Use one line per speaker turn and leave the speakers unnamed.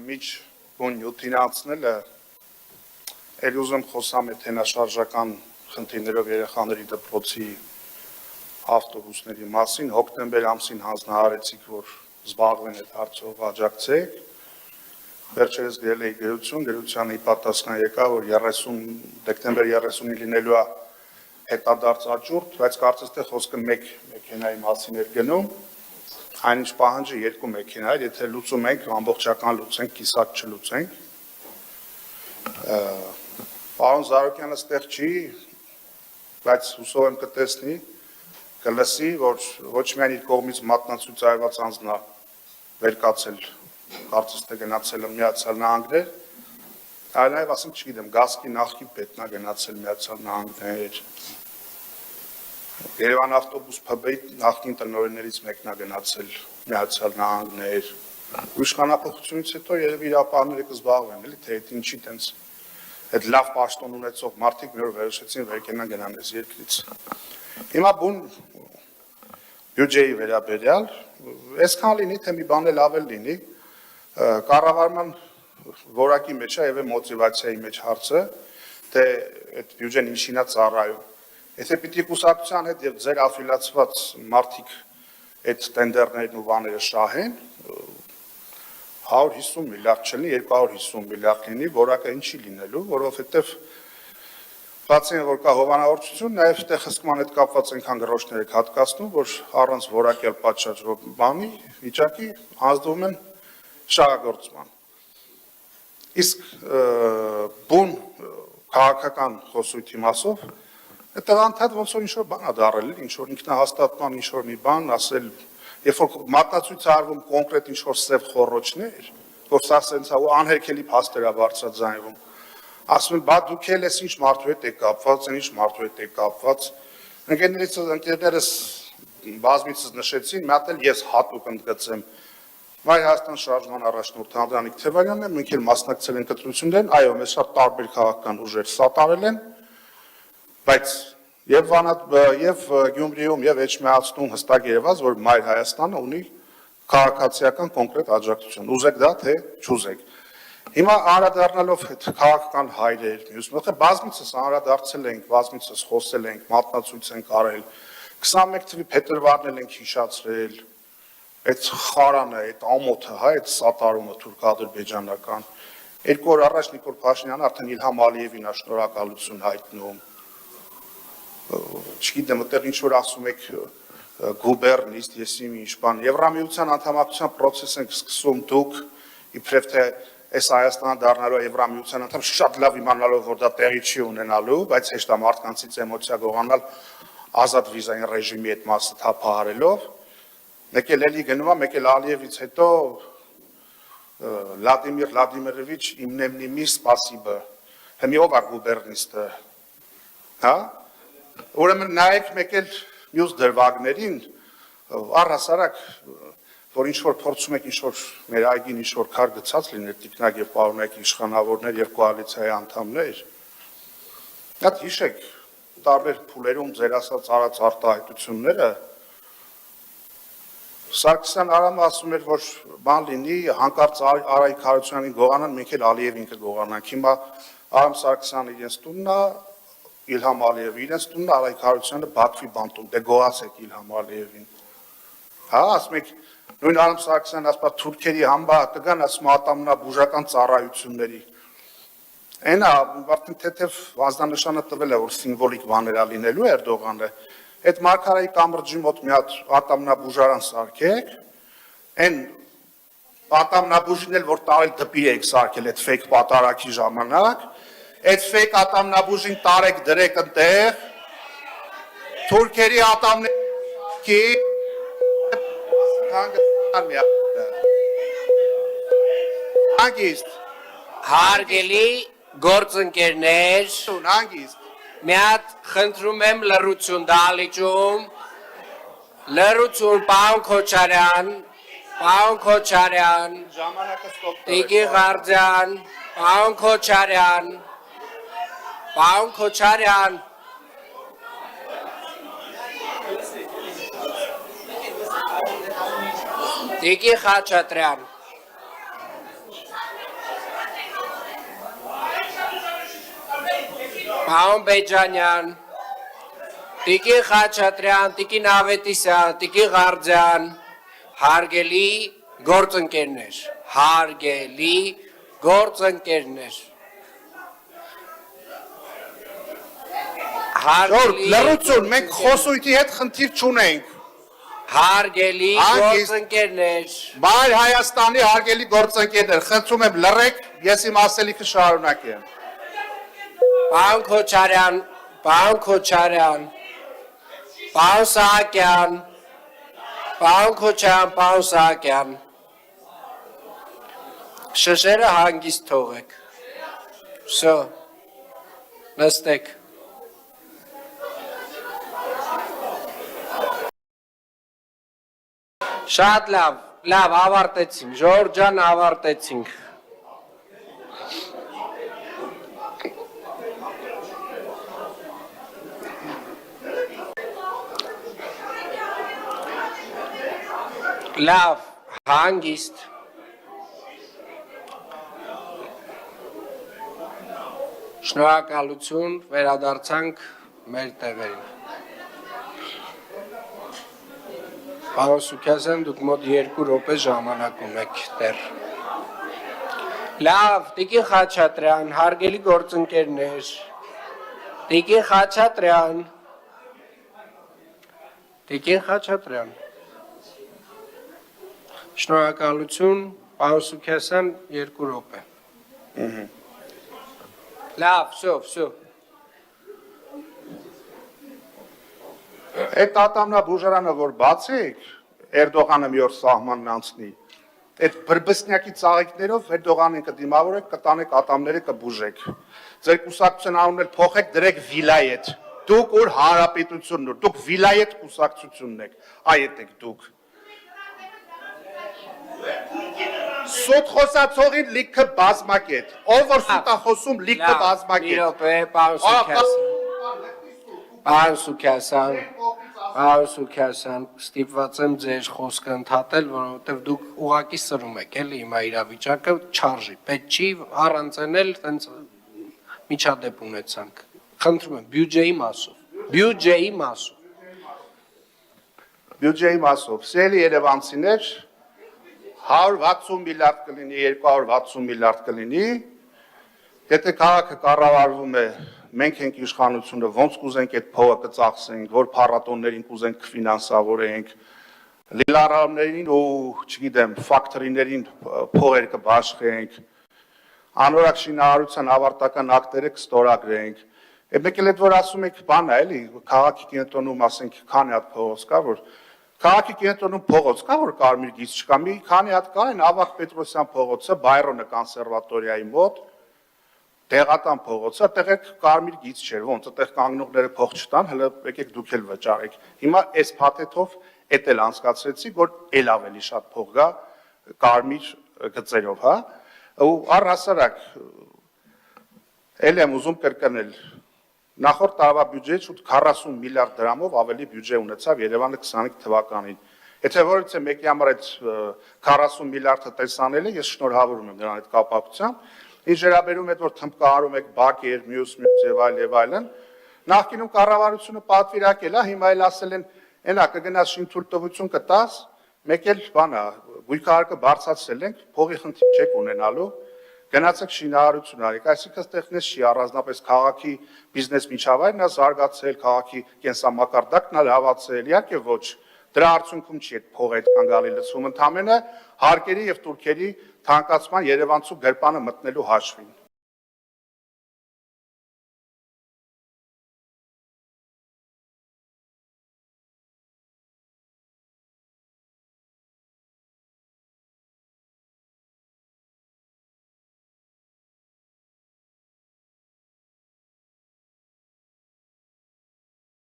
միջ բուն նյութին անցնելը ելի ուզում խոսամ այդ հենաշարժական խնդիրներով երեխաների դպրոցի ավտոբուսների մասին հոկտեմբեր ամսին հանձնարարեցիք, որ զբաղվեն այդ հարցով աջակցեք վերջերս գրել էի գրությանի պատասխան եկա, որ դեկտեմբեր 30-ին լինելու է հետադարձ աճուրդ, բայց կարծես թե խոսքը մեկ մեքենայի մասին էր գնում, այնինչ պահանջը 2 մեքենա էր, եթե լուծում ենք, ամբողջական լուծենք, կիսակ չլուծենք։ Պարոն Զարուկյանը ստեղ չի, բայց հուսով եմ կտեսնի, կլսի, որ ոչ միայն իր կողմից մատնացույցայված անձն է վերկացել, կարծես թե գնացել է Միացյալ Նահանգներ, այլ նաև ասենք չգիտեմ, Գազքի նախկին պետն է գնացել Միացյալ Նահանգներ, Երևան ավտոբուս ՓԲ-ի նախկին տնօրեններից մեկն է գնացել Միացյալ Նահանգներ, իշխանապողությունից հետո երևի իրապահները կզբաղվեն, էլի թե այդ ինչի տենց այդ լավ պաշտոն ունեցող մարդիկ մի օր վերոշեցին վերկենան գնան այս երկրից։ Հիմա բուն բյուջեի վերաբերյալ, այսքան լինի, թե մի բան էլ ավել լինի, կառավարման որակի մեջ է եւ մոտիվացիայի մեջ հարցը, թե այդ բյուջեն ինչին է ծառայում։ Եթե պիտի կուսակցության հետ եւ ձեր աֆիլիացված մարդիկ այդ տենդերներն ու բաները շահեն, 150 միլիարդ չլինի, 250 միլիարդ լինի, որակը ինչի լինելու, որովհետեւ բացի որ կա հովանավորչություն, նաև այդտեղ հսկման հետ կապված այնքան գրոշներ եք հատկացնում, որ առանց որակյալ պատշաճ բանի վիճակի հանձնվում են շահագործման։ Իսկ բուն քաղաքական խոսույթի մասով այդտեղ անդադ ոնց որ ինչ-որ բան է դարել, ինչ-որ ինքնահաստատման ինչ-որ մի բան ասել, երբ որ մատնացույց է արվում կոնկրետ ինչ-որ սև խոռոչներ, որ սա սենց է ու անհերքելի փաստեր է բարձրաձայնվում, ասում են, բա դուք էլ ես ինչ մարդու հետ եք կապված, ինչ մարդու հետ եք կապված, ընկերներս բազմիցս նշեցին, մի հատ էլ ես հատուկ ընդգծեմ, Մայր Հայաստան շարժման առաջնորդ Անդրանիկ Թևանյանն է, մենք էլ մասնակցել ենք ընտրություններին, այո, մեզ շատ տարբեր քաղաքական ուժեր սատարել են, բայց եւ Գյումրիում եւ Էջմիածնում հստակ երևաց, որ Մայր Հայաստանը ունի քաղաքացիական կոնկրետ աջակցություն, ուզեք դա, թե չուզեք։ Հիմա անդրադառնալով քաղաքական հայրեր, մյուս մոտ բազմիցս անդրադարձել ենք, բազմիցս խոսել ենք, մատնացույց ենք արել, 21 թվականի փետրվարն ենք հիշացրել, այդ խարանը, այդ ամոթը, հա, այդ սատարումը թուրք-ադրբեջանական։ 2 օր առաջ Նիկոլ Փաշինյանը արդեն Իլհամ Ալիևին շնորհակալություն հայտնում։ Չգիտեմ, այդտեղ ինչ որ ասում եք գուբերնիստ, եսի ինչ բան, Եվրամիության անդամակցության process ենք սկսում դուք, իբրև թե այս Հայաստանը դառնալու Եվրամիության անդամ շատ լավ իմանալով, որ դա տեղի չի ունենալու, բայց հեշտ է մարդկանցից էմոցիա գողանալ ազատ վիզային ռեժիմի այդ մասը թափահարելով, մեկ էլ էլի գնում է, մեկ էլ Ալիևից հետո Վլադիմիր Վլադիմիրովիչ իմնեմնիմի սպասիբը, հմի ով է գուբերնիստը, հա, ուրեմն նայեք մեկ էլ մյուս դրվագներին, առհասարակ որ ինչ-որ փորձում եք ինչ-որ մեր այգին ինչ-որ քար գցած լիներ տիկնակ եւ պարոնայք իշխանավորներ եւ կոալիցիայի անդամներ, հատ հիշեք տարբեր փուլերում ձեր ասած արած արտահայտությունները, Սարգսյան Արամը ասում էր, որ բան լինի, հանկարծ Արայիկ Հարությունյանին գողանան, մենք էլ Ալիևին կգողանանք, հիմա Արամ Սարգսյանը իրենց տունն է, Իլհամ Ալիևը իրենց տունն է, Արայիկ Հարությունյանը Բաքվի բանտում, դե գողացեք Իլհամ Ալիևին, հա, ասում եք, նույն Արամ Սարգսյանն ասպա թուրքերի համբա կգան ասում ատամնաբուժական ծառայությունների։ Այնա արդեն թեթև ազդանշանը տվել է, որ սիմվոլիկ բաներ է լինելու Էրդողանը։ Այդ Մարգարայի կամրջի մոտ մի հատ ատամնաբուժարան սարքեք, այն ատամնաբուժին էլ որ տարել դպիր եք սարքել այդ ֆեյք պատարակի ժամանակ, այդ ֆեյք ատամնաբուժին տարեք դրեք ընտեղ, թուրքերի ատամների
Հարգելի գործընկերներ, մի հատ խնդրում եմ լռություն դահլիճում, լռություն, պարոն Քոչարյան, Տիկի Ղարդյան, պարոն Քոչարյան, Տիկի Խաչատրյան, Պարոն Բեջանյան, Տիկին Խաչատրյան, Տիկին Ավետիսյան, Տիկին Ղարդյան, հարգելի գործընկերներ, հարգելի գործընկերներ։
Լռություն, մենք խոսույթի հետ խնդիր չունենք։
Հարգելի գործընկերներ։
Մայր Հայաստանի հարգելի գործընկերներ, խնդրում եմ լռեք, ես իմ ասելիքը շարունակեմ։
Պարոն Քոչարյան, պարոն Քոչարյան, պարոն Սահակյան, պարոն Քոչարյան, պարոն Սահակյան, շշերը հանգիստ թողեք, վсё, նստեք։ Շատ լավ, ավարտեցինք, Ժորժ ջան, ավարտեցինք։ Լավ, հանգիստ։ Շնորհակալություն, վերադարձանք մեր տեղերին։ Պարոն Սուքասյան, դուք մոտ 2 րոպե ժամանակ ունեք դեռ։ Լավ, Տիկին Խաչատրյան, հարգելի գործընկերներ, Տիկին Խաչատրյան, Տիկին Խաչատրյան, շնորհակալություն, պարոն Սուքասյան, 2 րոպե։ Լավ, վсё։
Այդ ատամնաբուժարանը, որ բացեք, Էրդողանը մի օր սահմանն անցնի, այդ բրբսնյակի ծաղիկներով Էրդողանին կդիմավորեք, կտանեք ատամները կբուժեք։ Ձեր կուսակցության անունն էլ փոխեք, դրեք վիլայետ։ Դուք որ հանրապետությունն ուր, դուք վիլայետ կուսակցությունն եք, այդ եք դուք։ Սուտ խոսացողին լիքը բազմակետ, ով որ սուտ է խոսում լիքը բազմակետ։
Մի րոպե, պարոն Սուքասյան, պարոն Սուքասյան, ստիպված եմ ձեր խոսքը ընդհատել, որովհետև դուք ուղղակի սրում եք, էլի հիմա իրավիճակը չարժի, պետք չի առանց էլ տենց միջադեպ ունեցանք։ Խնդրում եմ, բյուջեի մասով։
Սիրելի երևանցիներ, 160 միլիարդ կլինի, 260 միլիարդ կլինի, եթե քաղաքը կառավարվում է, մենք ենք իշխանությունը, ոնց կուզենք այդ փողը կծախսենք, որ փառատոններին կուզենք կֆինանսավորենք, լիլարարներին ու, չգիտեմ, ֆակտորիներին փողեր կբաշխենք, անորակ շինարարության ավարտական ակտերը կստորագրենք, մեկ էլ այդ որ ասում եք բան է, էլի, քաղաքի կենտրոնում ասենք քանի հատ փողոց կա, որ քաղաքի կենտրոնում փողոց կա, որ կարմիր գիծ չկա, մի քանի հատ կա, այն Ավագ Պետրոսյան փողոցը, Բայրոնը կոնսերվատորիայի մոտ, Տեղատան փողոցը, այդտեղ կարմիր գիծ չէր, ոնց այդտեղ կանգնողները փող չտան, հələ եկեք դուք էլ վճարեք։ Հիմա այս փաթեթով էդ էլ անցկացրեցի, որ էլ ավելի շատ փող գա կարմիր գծերով, հա։ Ու առհասարակ էլ եմ ուզում կրկնել, նախորդ տարվա բյուջեից շուտ 40 միլիարդ դրամով ավելի բյուջե ունեցավ Երևանը 25 թվականին։ Եթե որևէ մեկի համար այդ 40 միլիարդը տեսանել է, ես շնորհավորում եմ նրան այդ կապակցությամբ։ Ինչ վերաբերում է, որ թմբկահարում եք բակեր, մյուս եւ այլն, նախկինում կառավարությունը պատվիրակել է, հիմա էլ ասել են, այնա կգնաս շինթույլտվություն կտաս, մեկ էլ բանա, գույքահարկը բարձրացրել ենք, փողի խնդիր չեք ունենալու, գնացեք շինարարություն արեք, այսինքն այդտեղնես չի առանձնապես քաղաքի բիզնես միջավայրն է զարգացել, քաղաքի կենսամակարդակն է լավացել, իհարկե ոչ, դրա արդյունքում չի այդ փողը այդքան գալի լցվում, ընդամենը հարկերի եւ տուրքերի թանկացման Երևանցու գրպանը մտնելու հաշվին։